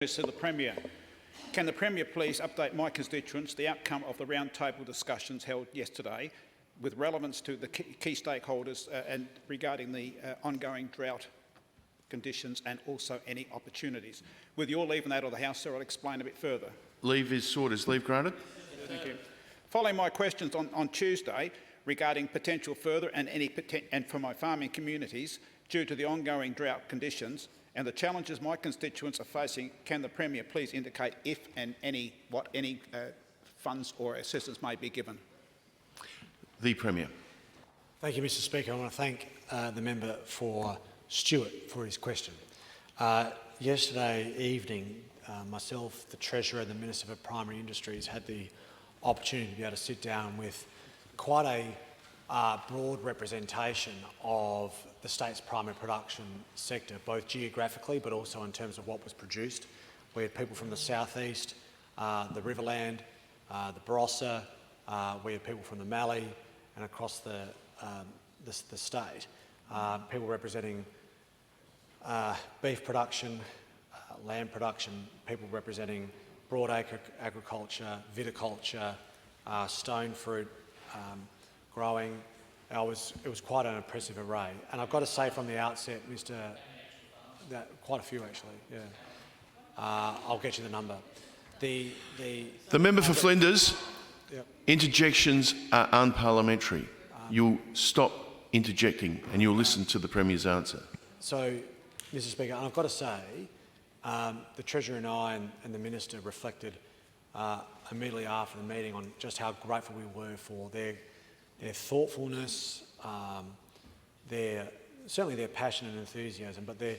To the Premier. Can the Premier please update my constituents the outcome of the roundtable discussions held yesterday with relevance to the key stakeholders and regarding the ongoing drought conditions and also any opportunities? With your leave and that of the House, sir, I'll explain a bit further. Leave is sought. Is leave granted? Thank you. Following my questions on Tuesday regarding potential further and for my farming communities due to the ongoing drought conditions and the challenges my constituents are facing, can the Premier please indicate if and what any funds or assistance may be given? The Premier. Thank you, Mr Speaker. I want to thank the member for Stewart for his question. Yesterday evening, myself, the Treasurer and the Minister for Primary Industries had the opportunity to be able to sit down with quite a broad representation of the state's primary production sector, both geographically but also in terms of what was produced. We had people from the southeast, the Riverland, the Barossa, we had people from the Mallee and across the state, people representing beef production, land production, people representing broadacre agriculture, viticulture, stone fruit, growing. It was quite an impressive array. And I've got to say from the outset, quite a few actually, yeah. I'll get you the number. The member for Flinders, yep. Interjections are unparliamentary. You'll stop interjecting and you'll listen to the Premier's answer. So, Mr Speaker, I've got to say, the Treasurer and I and the Minister reflected immediately after the meeting on just how grateful we were for their thoughtfulness, certainly their passion and enthusiasm, but their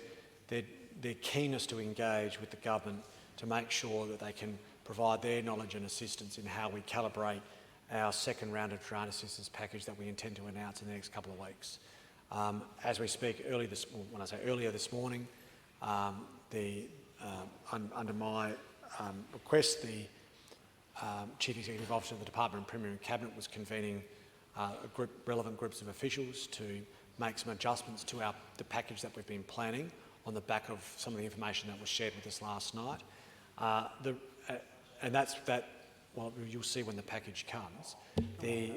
keenness to engage with the government to make sure that they can provide their knowledge and assistance in how we calibrate our second round of drought assistance package that we intend to announce in the next couple of weeks. As we speak, earlier this morning, under my request, the Chief Executive Officer of the Department of Premier and Cabinet was convening relevant groups of officials to make some adjustments to the package that we've been planning on the back of some of the information that was shared with us last night. And that's that. Well, you'll see when the package comes. There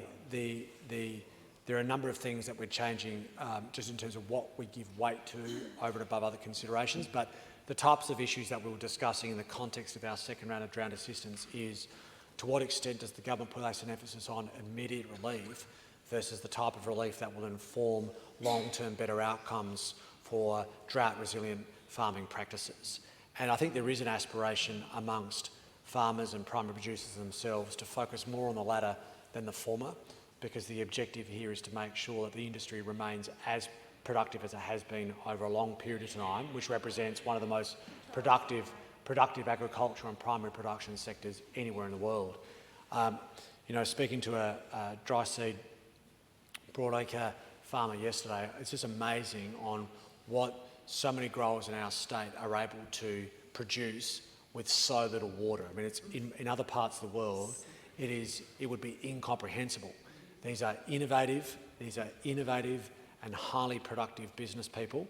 are a number of things that we're changing just in terms of what we give weight to over and above other considerations. But the types of issues that we were discussing in the context of our second round of drought assistance is to what extent does the government place an emphasis on immediate relief versus the type of relief that will inform long-term better outcomes for drought-resilient farming practices. And I think there is an aspiration amongst farmers and primary producers themselves to focus more on the latter than the former, because the objective here is to make sure that the industry remains as productive as it has been over a long period of time, which represents one of the most productive agriculture and primary production sectors anywhere in the world. Speaking to a dry seed broadacre farmer yesterday, it's just amazing on what so many growers in our state are able to produce with so little water. I mean, it's in other parts of the world, it would be incomprehensible. These are innovative and highly productive business people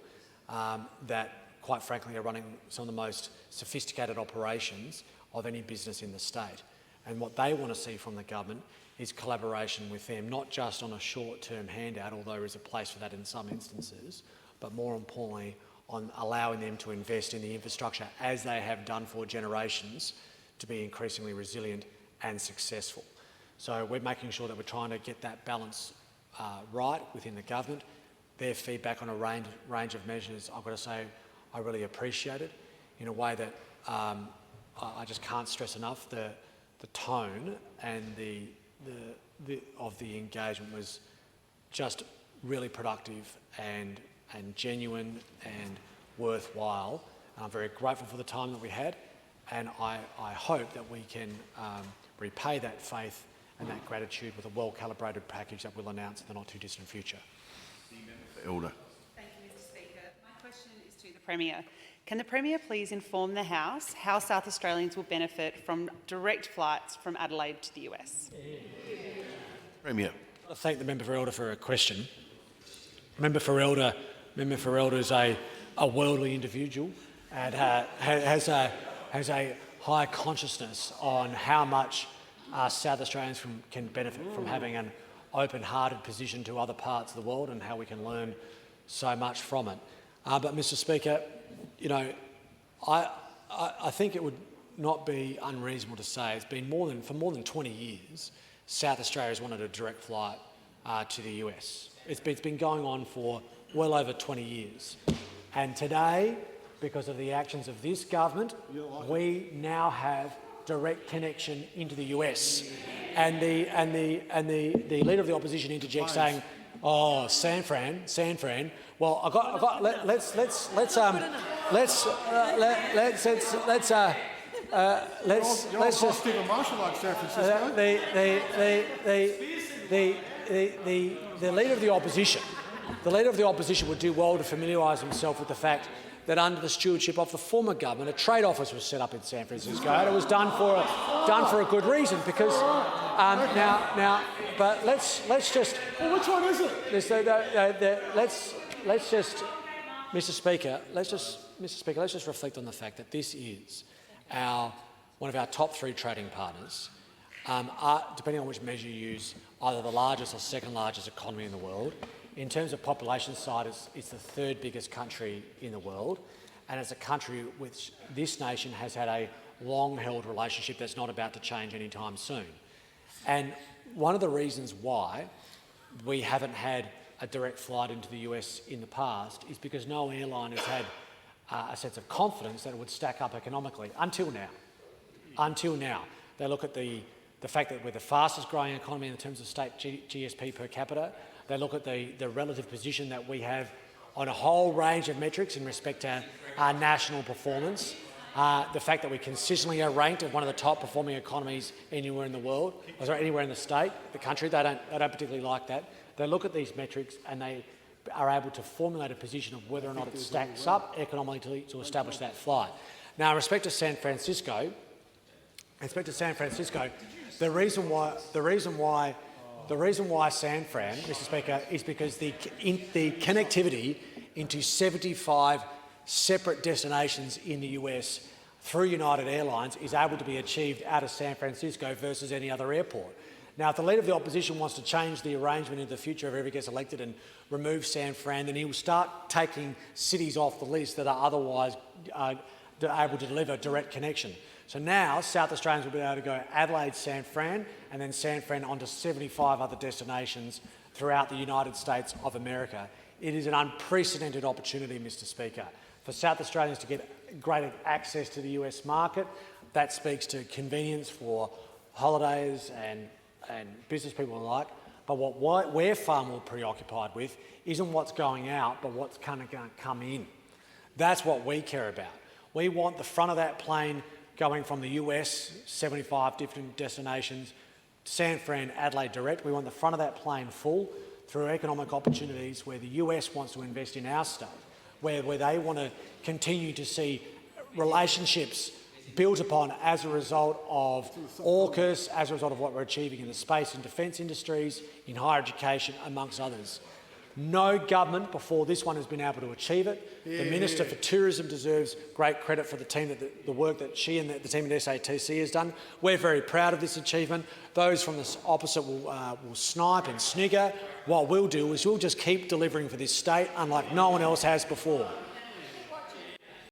that, quite frankly, are running some of the most sophisticated operations of any business in the state. And what they want to see from the government is collaboration with them, not just on a short-term handout, although there is a place for that in some instances, but more importantly, on allowing them to invest in the infrastructure as they have done for generations to be increasingly resilient and successful. So we're making sure that we're trying to get that balance right within the government. Their feedback on a range of measures, I've got to say, I really appreciate it in a way that I just can't stress enough. The tone and of the engagement was just really productive and genuine and worthwhile. I'm very grateful for the time that we had, and I hope that we can repay that faith and that gratitude with a well-calibrated package that we'll announce in the not-too-distant future. Elder. Thank you, Mr Speaker. My question is to the Premier. Can the Premier please inform the House how South Australians will benefit from direct flights from Adelaide to the US? Premier. I thank the member for Elder for a question. Member for Elder is a worldly individual and has has a higher consciousness on how much South Australians can benefit from having an open-hearted position to other parts of the world and how we can learn so much from it. But, Mr Speaker, you know, I think it would not be unreasonable to say it's been for more than 20 years, South Australia's wanted a direct flight to the US. It's been going on for well over 20 years. And today, because of the actions of this government, we now have direct connection into the US. And the Leader of the Opposition interjects saying, "Oh, San Fran. Well, let's just Stephen Marshall like San Francisco. The Leader of the Opposition. The Leader of the Opposition would do well to familiarise himself with the fact that under the stewardship of the former government, a trade office was set up in San Francisco, and it was done for a good reason. Because but let's just. Well, which one is it? Let's just, Mr. Speaker, let's just reflect on the fact that this is one of our top 3 trading partners. Depending on which measure you use, either the largest or second largest economy in the world. In terms of population size, it's the 3rd biggest country in the world, and it's a country which this nation has had a long-held relationship that's not about to change anytime soon. And one of the reasons why we haven't had a direct flight into the US in the past is because no airline has had a sense of confidence that it would stack up economically until now. Until now. They look at the fact that we're the fastest growing economy in terms of state GSP per capita. They look at the relative position that we have on a whole range of metrics in respect to our national performance. The fact that we consistently are ranked as one of the top performing economies anywhere in the world, anywhere in the country. They don't particularly like that. They look at these metrics and they are able to formulate a position of whether or not it stacks up economically to establish that flight. Now, in respect to San Francisco, the reason why San Fran, Mr. Speaker, is because the connectivity into 75 separate destinations in the US through United Airlines is able to be achieved out of San Francisco versus any other airport. Now, if the Leader of the Opposition wants to change the arrangement in the future if he ever gets elected and remove San Fran, then he will start taking cities off the list that are otherwise able to deliver direct connection. So now South Australians will be able to go Adelaide, San Fran, and then San Fran onto 75 other destinations throughout the United States of America. It is an unprecedented opportunity, Mr. Speaker, for South Australians to get greater access to the US market. That speaks to convenience for holidays and business people alike. But what we're far more preoccupied with isn't what's going out, but what's kind of going to come in. That's what we care about. We want the front of that plane going from the US, 75 different destinations, San Fran, Adelaide direct. We want the front of that plane full through economic opportunities where the US wants to invest in our state, where they want to continue to see relationships built upon as a result of AUKUS, as a result of what we're achieving in the space and defence industries, in higher education, amongst others. No government before this one has been able to achieve it. The Minister for Tourism deserves great credit for the work that she and the team at SATC has done. We're very proud of this achievement. Those from the opposite will snipe and snigger. What we'll do is we'll just keep delivering for this state, unlike no one else has before.